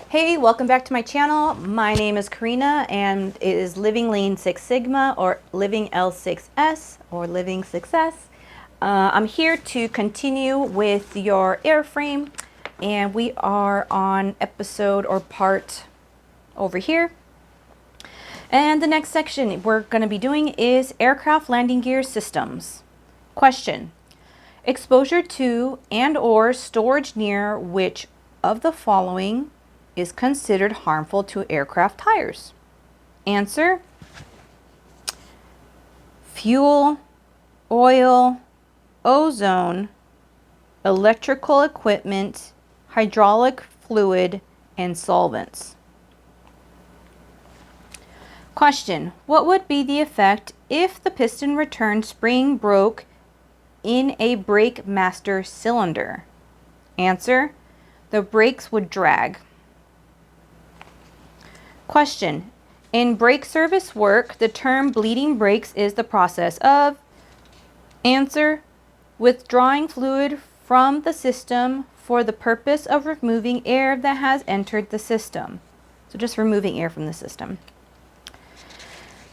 Hey, welcome back to my channel. My name is Karina and it is Living Lean Six Sigma or Living L6S or Living Success. I'm here to continue with your airframe and we are on episode or part over here. And the next section we're going to be doing is aircraft landing gear systems. Question: exposure to and or storage near which of the following is considered harmful to aircraft tires? Answer: fuel, oil, ozone, electrical equipment, hydraulic fluid, and solvents. Question: what would be the effect if the piston return spring broke in a brake master cylinder? Answer: the brakes would drag. Question: in brake service work, the term bleeding brakes is the process of. Answer: withdrawing fluid from the system for the purpose of removing air that has entered the system. So just removing air from the system.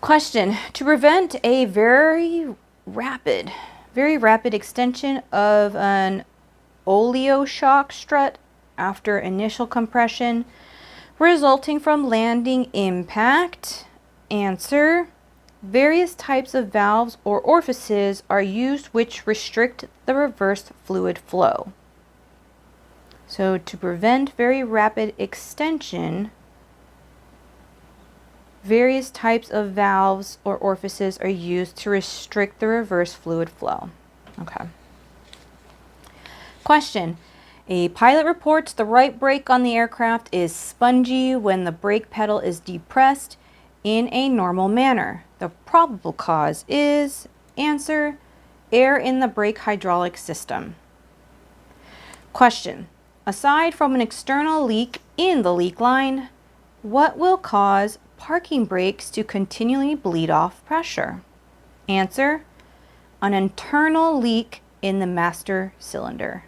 Question: to prevent a very rapid extension of an oleoshock strut after initial compression resulting from landing impact. Answer: various types of valves or orifices are used which restrict the reverse fluid flow. So to prevent very rapid extension, various types of valves or orifices are used to restrict the reverse fluid flow. Okay. Question: a pilot reports the right brake on the aircraft is spongy when the brake pedal is depressed in a normal manner. The probable cause is. Answer: air in the brake hydraulic system. Question: aside from an external leak in the leak line, what will cause parking brakes to continually bleed off pressure? Answer: an internal leak in the master cylinder.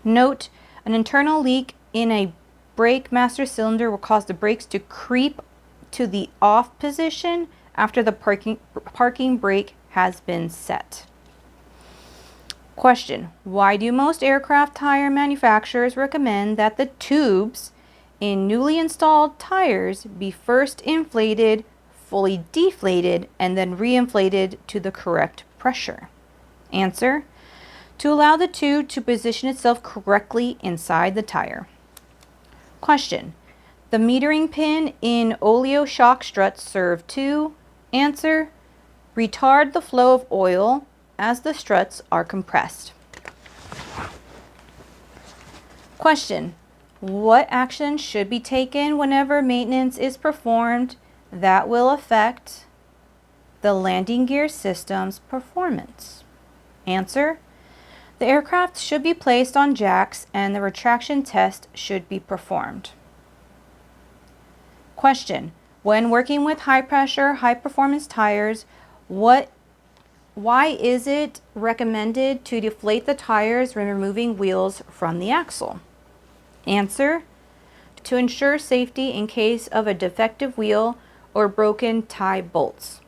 Note: an internal leak in a brake master cylinder will cause the brakes to creep to the off position after the parking brake has been set. Question: why do most aircraft tire manufacturers recommend that the tubes in newly installed tires be first inflated, fully deflated, and then reinflated to the correct pressure? Answer: to allow the tube to position itself correctly inside the tire. Question: the metering pin in oleoshock struts serve to. Answer: retard the flow of oil as the struts are compressed. Question: what action should be taken whenever maintenance is performed that will affect the landing gear system's performance? Answer: the aircraft should be placed on jacks and the retraction test should be performed. Question: when working with high pressure, high performance tires, why is it recommended to deflate the tires when removing wheels from the axle? Answer: to ensure safety in case of a defective wheel or broken tie bolts.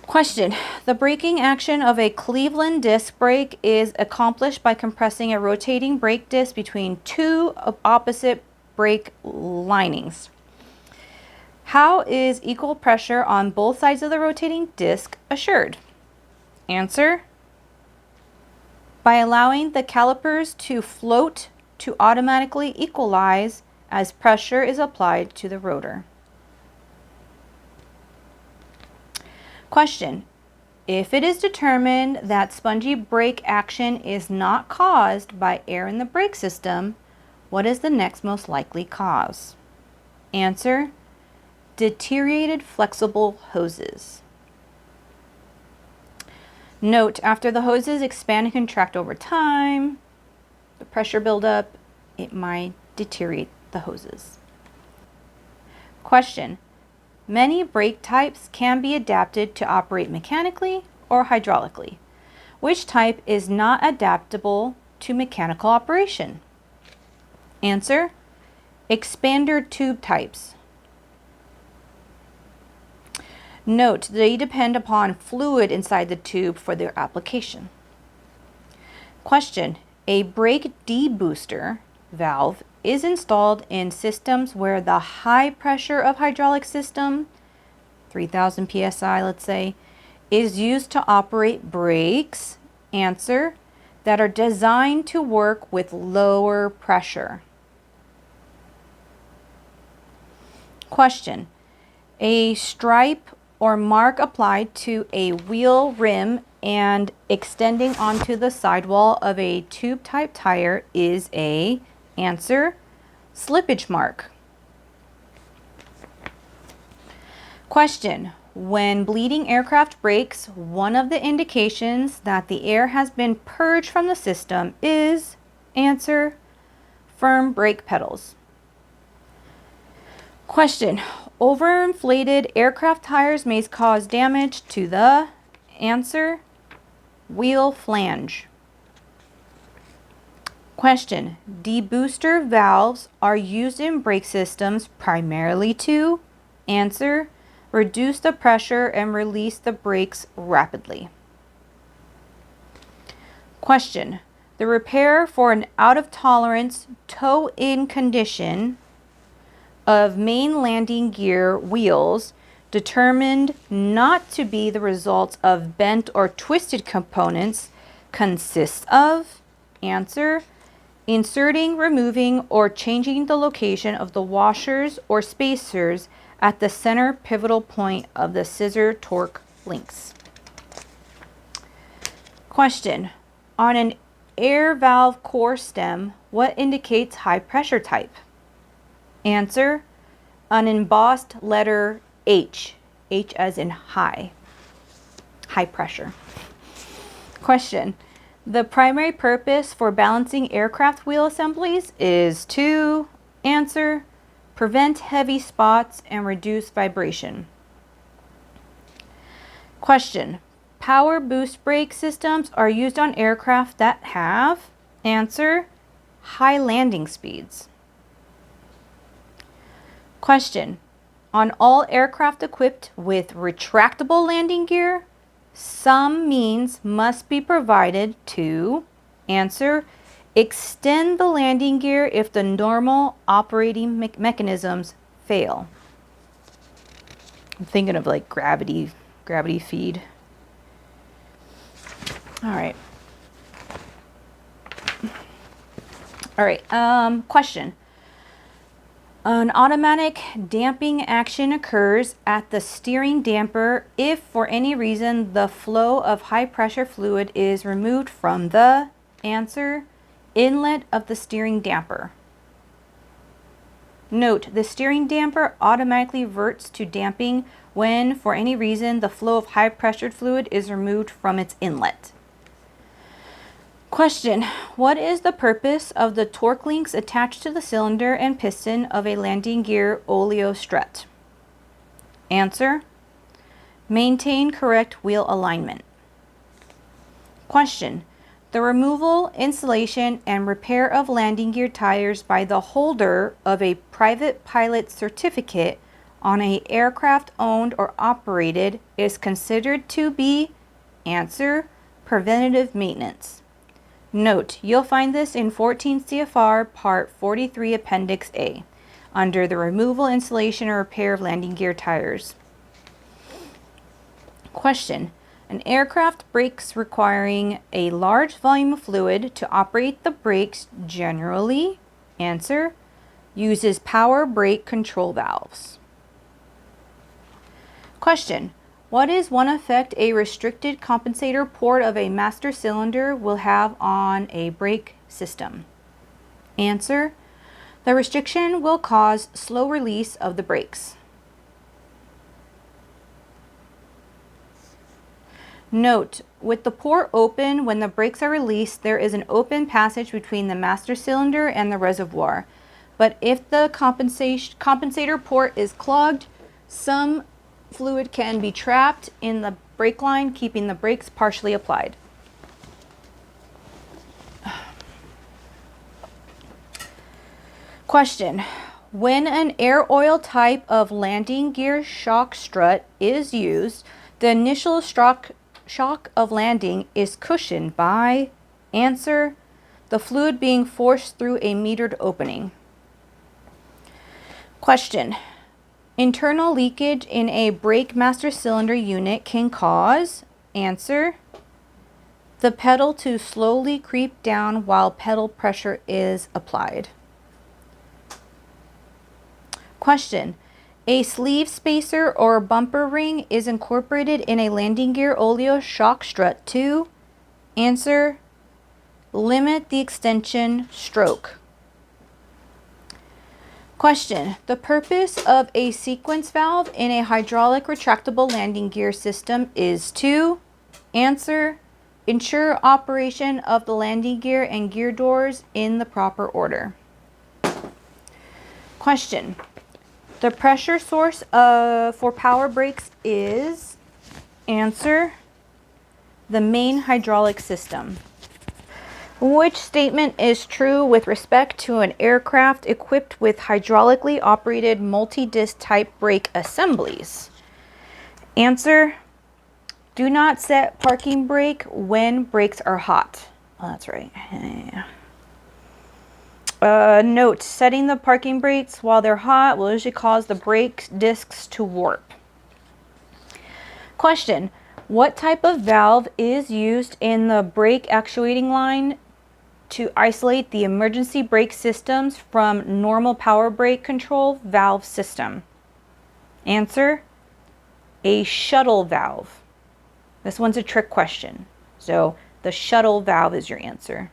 Question: the braking action of a Cleveland disc brake is accomplished by compressing a rotating brake disc between two opposite brake linings. How is equal pressure on both sides of the rotating disc assured? Answer: by allowing the calipers to float to automatically equalize as pressure is applied to the rotor. Question: if it is determined that spongy brake action is not caused by air in the brake system, what is the next most likely cause? Answer: deteriorated flexible hoses. Note: after the hoses expand and contract over time, the pressure buildup, it might deteriorate the hoses. Question: many brake types can be adapted to operate mechanically or hydraulically. Which type is not adaptable to mechanical operation? Answer, expander tube types. Note, they depend upon fluid inside the tube for their application. Question, a brake debooster valve is installed in systems where the high pressure of hydraulic system, 3000 psi let's say, is used to operate brakes, answer, that are designed to work with lower pressure. Question, a stripe or mark applied to a wheel rim and extending onto the sidewall of a tube type tire is a, answer, slippage mark. Question, when bleeding aircraft brakes, one of the indications that the air has been purged from the system is, answer, firm brake pedals. Question, overinflated aircraft tires may cause damage to the, answer, wheel flange. Question, debooster valves are used in brake systems primarily to, answer, reduce the pressure and release the brakes rapidly. Question, the repair for an out of tolerance toe-in condition of main landing gear wheels determined not to be the result of bent or twisted components consists of, answer, inserting, removing, or changing the location of the washers or spacers at the center pivotal point of the scissor torque links. Question, on an air valve core stem, what indicates high pressure type? Answer, an embossed letter H, H as in high pressure. Question, the primary purpose for balancing aircraft wheel assemblies is to, answer, prevent heavy spots and reduce vibration. Question, power boost brake systems are used on aircraft that have, answer, high landing speeds. Question, on all aircraft equipped with retractable landing gear, some means must be provided to, answer, extend the landing gear if the normal operating mechanisms fail. I'm thinking of like gravity feed. All right. Question. An automatic damping action occurs at the steering damper if for any reason the flow of high pressure fluid is removed from the, answer, inlet of the steering damper. Note, the steering damper automatically reverts to damping when for any reason the flow of high pressured fluid is removed from its inlet. Question, what is the purpose of the torque links attached to the cylinder and piston of a landing gear oleo strut? Answer, maintain correct wheel alignment. Question, the removal, installation, and repair of landing gear tires by the holder of a private pilot certificate on an aircraft owned or operated is considered to be, answer, preventative maintenance. Note, you'll find this in 14 CFR Part 43 Appendix A, under the removal, installation, or repair of landing gear tires. Question, an aircraft brakes requiring a large volume of fluid to operate the brakes generally, answer, uses power brake control valves. Question, what is one effect a restricted compensator port of a master cylinder will have on a brake system? Answer, the restriction will cause slow release of the brakes. Note, with the port open when the brakes are released, there is an open passage between the master cylinder and the reservoir. But if the compensator port is clogged, some fluid can be trapped in the brake line, keeping the brakes partially applied. Question. When an air oil type of landing gear shock strut is used, the initial shock of landing is cushioned by, answer, the fluid being forced through a metered opening. Question. Internal leakage in a brake master cylinder unit can cause, answer, the pedal to slowly creep down while pedal pressure is applied. Question. A sleeve spacer or bumper ring is incorporated in a landing gear oleo shock strut to, answer, limit the extension stroke. Question. The purpose of a sequence valve in a hydraulic retractable landing gear system is to, answer, ensure operation of the landing gear and gear doors in the proper order. Question. The pressure source for power brakes is, answer, the main hydraulic system. Which statement is true with respect to an aircraft equipped with hydraulically operated multi-disc type brake assemblies? Answer, do not set parking brake when brakes are hot. Oh, that's right. Yeah. Note, setting the parking brakes while they're hot will usually cause the brake discs to warp. Question, what type of valve is used in the brake actuating line to isolate the emergency brake systems from normal power brake control valve system? Answer, a shuttle valve. This one's a trick question. So the shuttle valve is your answer.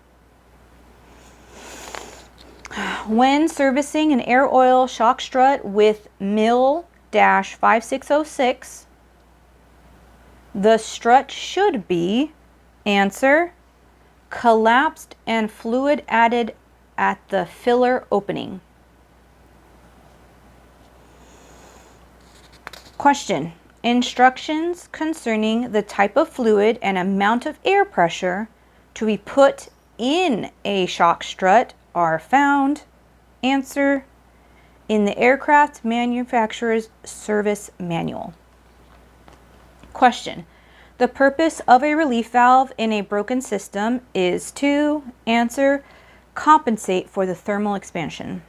When servicing an air oil shock strut with MIL-5606, the strut should be, answer, collapsed and fluid added at the filler opening. Question. Instructions concerning the type of fluid and amount of air pressure to be put in a shock strut are found, answer, in the aircraft manufacturer's service manual. Question. The purpose of a relief valve in a broken system is to, answer, compensate for the thermal expansion.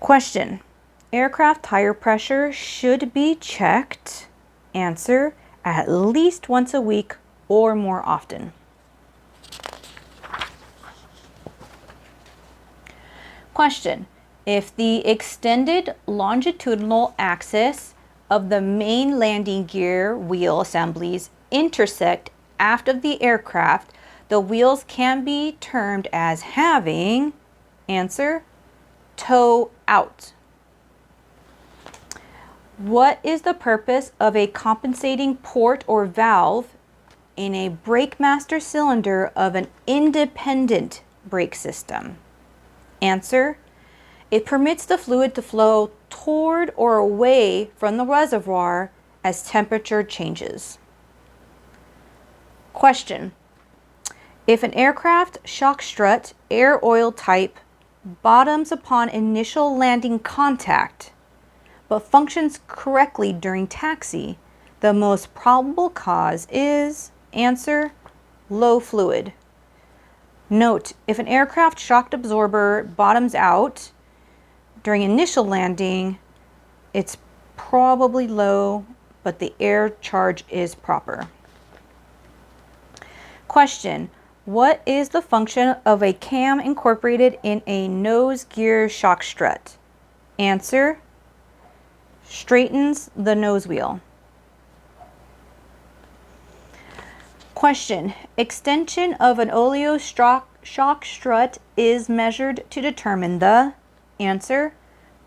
Question. Aircraft tire pressure should be checked, answer, at least once a week or more often. Question. If the extended longitudinal axis of the main landing gear wheel assemblies intersect aft of the aircraft, the wheels can be termed as having, answer, toe out. What is the purpose of a compensating port or valve in a brake master cylinder of an independent brake system? Answer, it permits the fluid to flow toward or away from the reservoir as temperature changes. Question. If an aircraft shock strut air oil type bottoms upon initial landing contact but functions correctly during taxi, the most probable cause is, answer, low fluid. Note, if an aircraft shock absorber bottoms out during initial landing, it's probably low, but the air charge is proper. Question, what is the function of a cam incorporated in a nose gear shock strut? Answer, straightens the nose wheel. Question, extension of an oleo shock strut is measured to determine the, answer,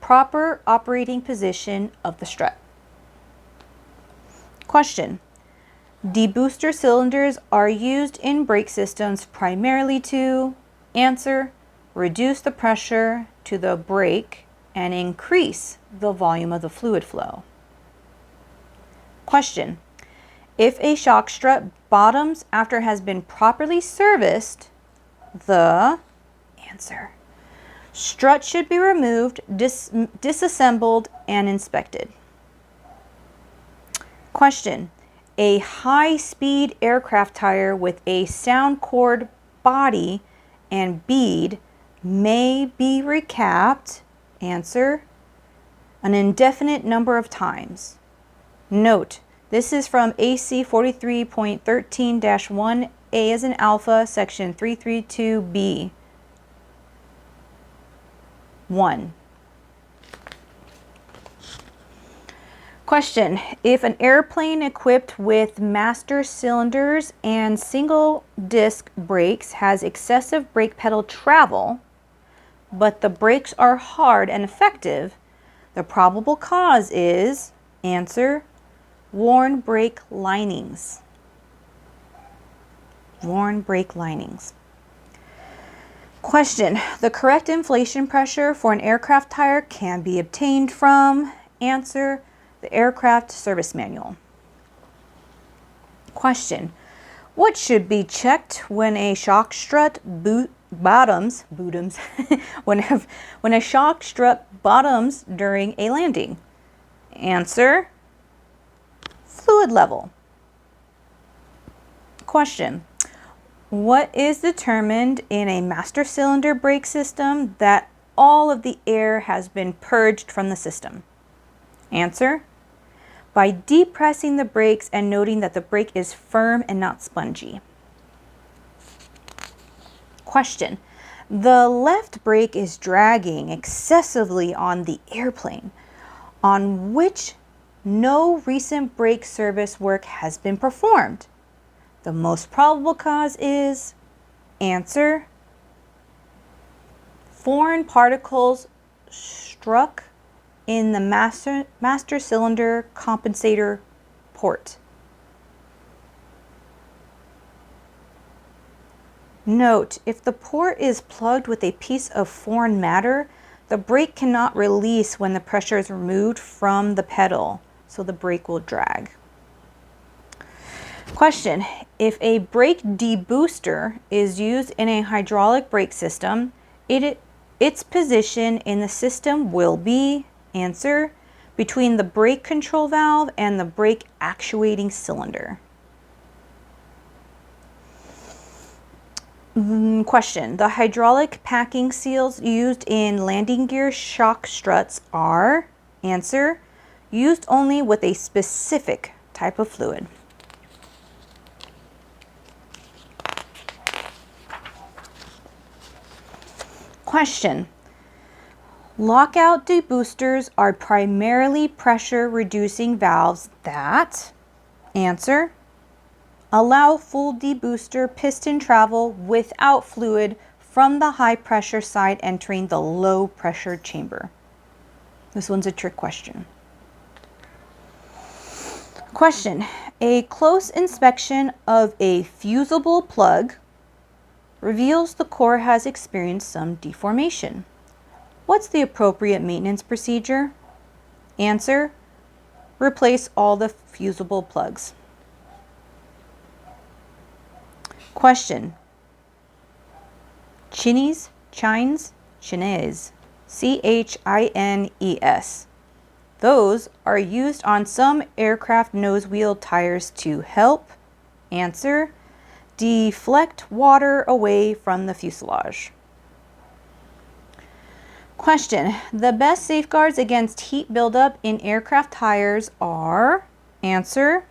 proper operating position of the strut. Question, debooster cylinders are used in brake systems primarily to, answer, reduce the pressure to the brake and increase the volume of the fluid flow. Question, if a shock strut bottoms after it has been properly serviced, the, answer, Strut should be removed, disassembled, and inspected. Question. A high-speed aircraft tire with a sound cord body and bead may be recapped. Answer. An indefinite number of times. Note, this is from AC 43.13-1, A as in alpha, section 332B. 1. Question. If an airplane equipped with master cylinders and single disc brakes has excessive brake pedal travel, but the brakes are hard and effective, the probable cause is, answer, worn brake linings. Worn brake linings. Question. The correct inflation pressure for an aircraft tire can be obtained from, answer, the aircraft service manual. Question. What should be checked when a shock strut bottoms when a shock strut bottoms during a landing? Answer, fluid level. Question. What is determined in a master cylinder brake system that all of the air has been purged from the system? Answer, by depressing the brakes and noting that the brake is firm and not spongy. Question. The left brake is dragging excessively on the airplane, on which no recent brake service work has been performed. The most probable cause is, answer, foreign particles struck in the master cylinder compensator port. Note, if the port is plugged with a piece of foreign matter, the brake cannot release when the pressure is removed from the pedal, so the brake will drag. Question. If a brake debooster is used in a hydraulic brake system, its position in the system will be, answer, between the brake control valve and the brake actuating cylinder. Question. The hydraulic packing seals used in landing gear shock struts are, answer, used only with a specific type of fluid. Question. Lockout deboosters are primarily pressure reducing valves that, answer, allow full debooster piston travel without fluid from the high pressure side entering the low pressure chamber. This one's a trick question. Question. A close inspection of a fusible plug reveals the core has experienced some deformation. What's the appropriate maintenance procedure? Answer, replace all the fusible plugs. Question. Chines, chines, C-H-I-N-E-S. Those are used on some aircraft nose wheel tires to help, answer, deflect water away from the fuselage. Question. The best safeguards against heat buildup in aircraft tires are, answer,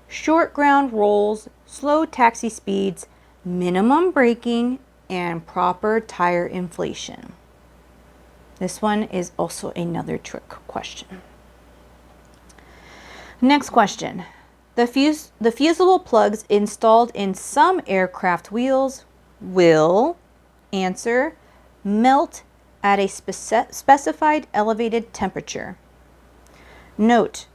short ground rolls, slow taxi speeds, minimum braking, and proper tire inflation. This one is also another trick question. Next question. The fusible plugs installed in some aircraft wheels will, answer, melt at a specified elevated temperature. Note,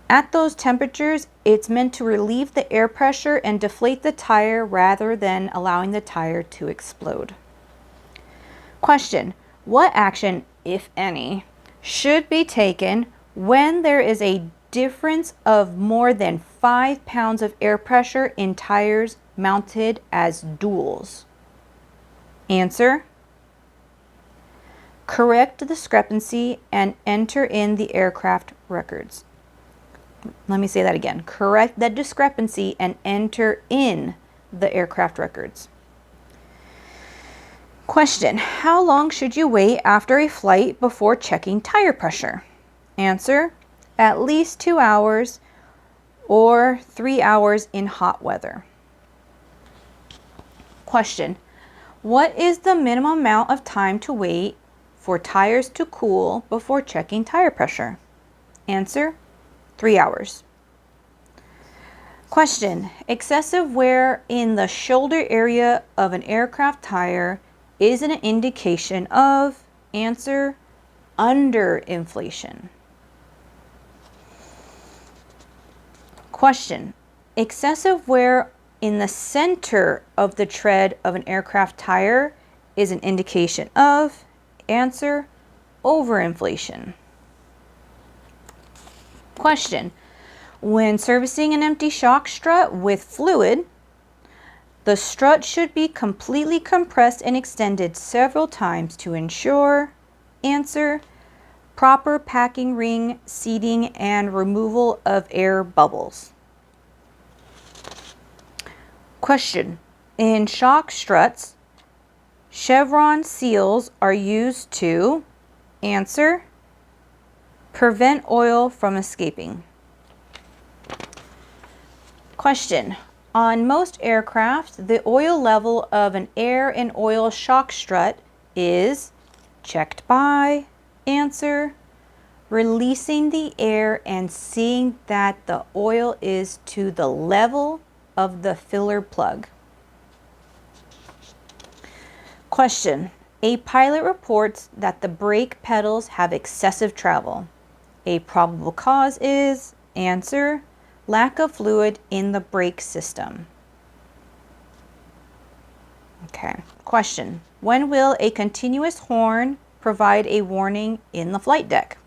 at those temperatures, it's meant to relieve the air pressure and deflate the tire rather than allowing the tire to explode. Question. What action, if any, should be taken when there is a difference of more than 5 pounds of air pressure in tires mounted as duals? Answer, Correct the discrepancy and enter in the aircraft records. Let me say that again. Correct the discrepancy and enter in the aircraft records. Question: how long should you wait after a flight before checking tire pressure? Answer: at least 2 hours or 3 hours in hot weather. Question: what is the minimum amount of time to wait for tires to cool before checking tire pressure? Answer: 3 hours. Question: excessive wear in the shoulder area of an aircraft tire is an indication of? Answer: underinflation. Question: excessive wear in the center of the tread of an aircraft tire is an indication of? Answer: overinflation. Question: when servicing an empty shock strut with fluid, the strut should be completely compressed and extended several times to ensure? Answer: proper packing ring seating and removal of air bubbles. Question: in shock struts, chevron seals are used to? Answer: prevent oil from escaping. Question: on most aircraft, the oil level of an air and oil shock strut is checked by? Answer: releasing the air and seeing that the oil is to the level of the filler plug. Question: a pilot reports that the brake pedals have excessive travel. A probable cause is? Answer: lack of fluid in the brake system. Okay. Question: when will a continuous horn provide a warning in the flight deck?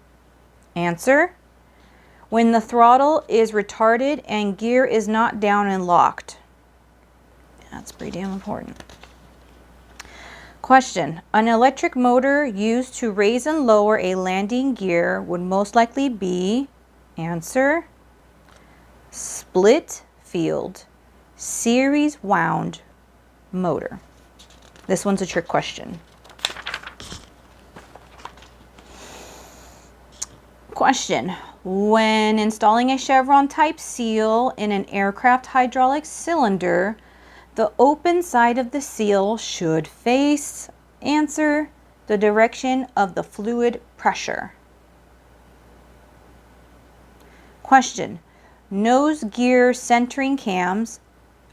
Answer: when the throttle is retarded and gear is not down and locked. That's pretty damn important. Question: an electric motor used to raise and lower a landing gear would most likely be? Answer: split field series wound motor. This one's a trick question. Question: when installing a chevron type seal in an aircraft hydraulic cylinder, the open side of the seal should face? Answer: the direction of the fluid pressure. Question: nose gear centering cams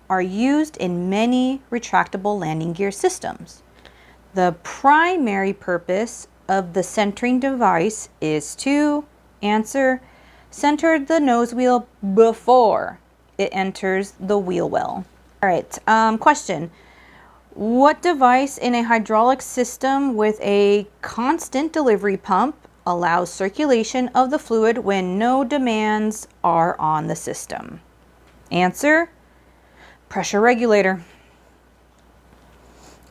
are used in many retractable landing gear systems. The primary purpose of the centering device is to? Answer: center the nose wheel before it enters the wheel well. All right, question: what device in a hydraulic system with a constant delivery pump allows circulation of the fluid when no demands are on the system? Answer: pressure regulator.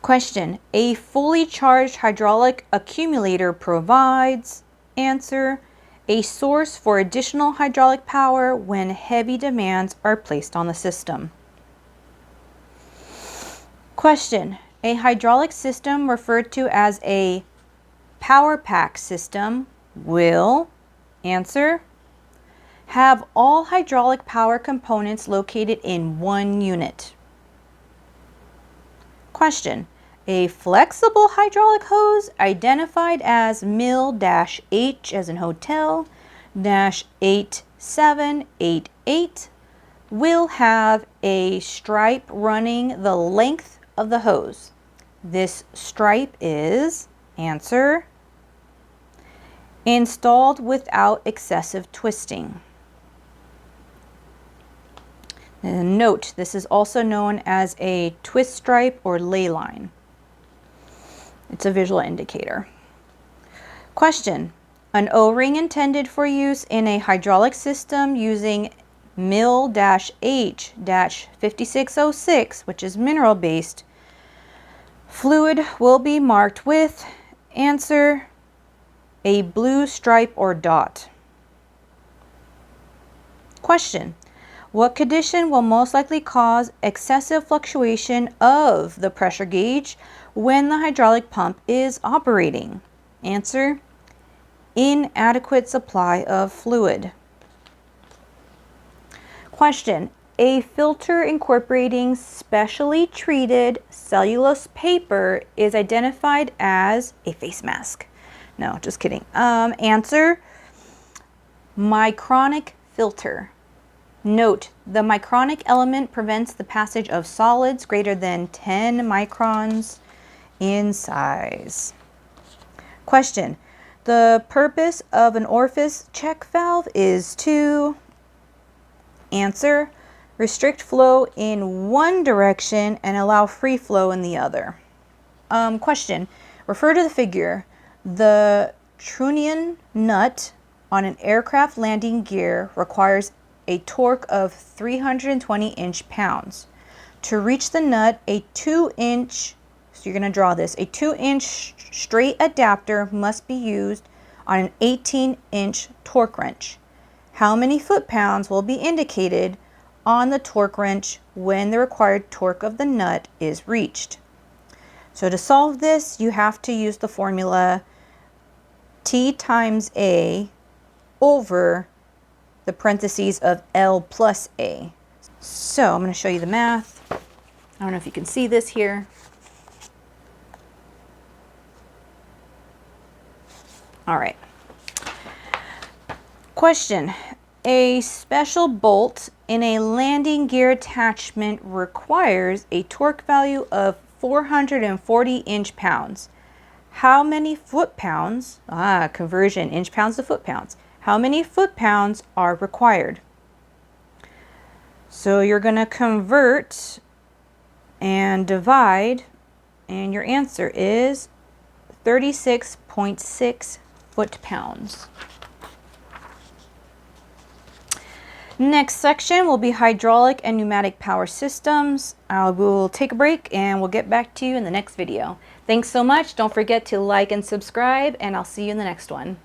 Question: a fully charged hydraulic accumulator provides? Answer: a source for additional hydraulic power when heavy demands are placed on the system. Question: a hydraulic system referred to as a power pack system will? Answer: have all hydraulic power components located in one unit. Question: a flexible hydraulic hose identified as mil-H as in hotel -8788 will have a stripe running the length of the hose. This stripe is? Answer: installed without excessive twisting. And note, this is also known as a twist stripe or ley line. It's a visual indicator. Question: an O-ring intended for use in a hydraulic system using mil-H-5606, which is mineral-based, fluid will be marked with? Answer: A blue stripe or dot. Question. What condition will most likely cause excessive fluctuation of the pressure gauge when the hydraulic pump is operating? Answer. Inadequate supply of fluid. Question. A filter incorporating specially treated cellulose paper is identified as a face mask. No, just kidding. Answer. Micronic filter. Note, the micronic element prevents the passage of solids greater than 10 microns in size. Question. The purpose of an orifice check valve is to. Answer. Restrict flow in one direction and allow free flow in the other. Question. Refer to the figure. The trunnion nut on an aircraft landing gear requires a torque of 320 inch-pounds. To reach the nut, a 2-inch, so you're going to draw this, a 2-inch straight adapter must be used on an 18-inch torque wrench. How many foot-pounds will be indicated on the torque wrench when the required torque of the nut is reached? So to solve this, you have to use the formula T times A over the parentheses of L plus A. So I'm going to show you the math. I don't know if you can see this here. All right. Question. A special bolt in a landing gear attachment requires a torque value of 440 inch-pounds. How many foot-pounds, conversion, inch-pounds to foot-pounds. How many foot-pounds are required? So you're going to convert and divide, and your answer is 36.6 foot-pounds. Next section will be hydraulic and pneumatic power systems. I will take a break and we'll get back to you in the next video. Thanks so much. Don't forget to like and subscribe, and I'll see you in the next one.